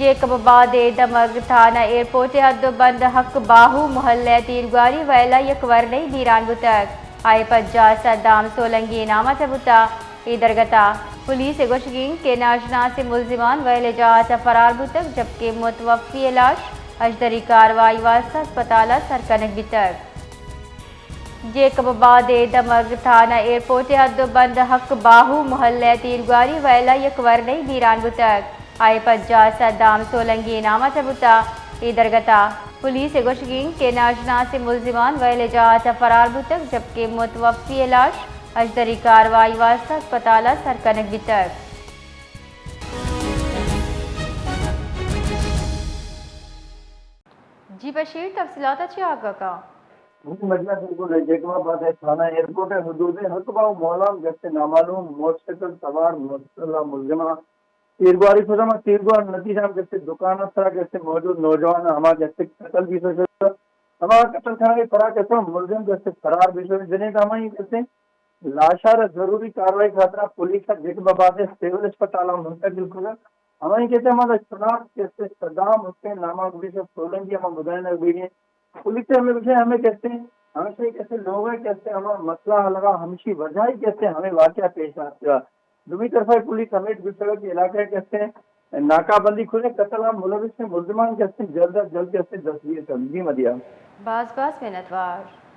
Jacobabad ദമക് ഥാന airport ഹദ്ദുബന്ദ് ഹക്ക് ബാഹു മുഹല്ലെ തീർഗാരി വയല യക്വർണെ ദീരാൻ ബുതക് آئے 50 Saddam Solangi نامہ تبتا ادرگتا police گوشگین کے ناشناس ملزمان ویلے جہاں فرار بتک جبکہ متوفی لاش اجدری کاروائی واسطہ اسپتالہ سرکنک بتک جیکباباد دمک تھانہ ایئرپورٹ حدبند حق باہو محلے تیرگاری ویلا یکورنی دیران بتک آئے 50 صدام سولنگی نامہ تبتا ادرگتا پولیس گوشگین کے ناشناس ملزمان ویلے جہاں فرار بتک جبکہ متوفی لاش اجدری کاروائی واسطہ اسپتالہ سرکنک بتک جی بشیر تفصیلات اچھی آگاہ کا مجلس بالکل جیکباباد تھانہ ایئرپورٹ حدود حقبہ مولام جیسے نامعلوم موٹر سائیکل سوار مسلح ملزمہ تیرگواری فضامہ تیرگوار نتیجہ جیسے دکان طرح جیسے موجود نوجوان ہمارا جیسے قتل بھی سوچے ہمارا قتل خانہ فرار کہتے ہیں ملزم جیسے فرار بھی سوچے جنہیں کا ہمیں کہتے ہیں لاشار ضروری کاروائی خاطرہ پولیس کا جیکباباد سیول اسپتالہ منتقل کرا ہمیں کہتے ہیں ہمارا شناخت جیسے صدام حسین نامہ گری سے سولنگی ہمیں مدائنہ گری ہیں پولیس سے ہمیں کہتے ہیں ہمیشہ کیسے لوگ ہیں کہتے ہیں ہمارا مسئلہ حل رہا ہمشی وجہ ہی کہتے ہیں ہمیں واقعہ پیش آتا دوسری طرف پولیس ہمیں گسڑ کے علاقے کہتے ہیں ناکہ بندی کھلے قتل عام ملوث سے ملزمان کہتے ہیں جلد از جلد کہتے ہیں 10 جی مدیہ باز منتوار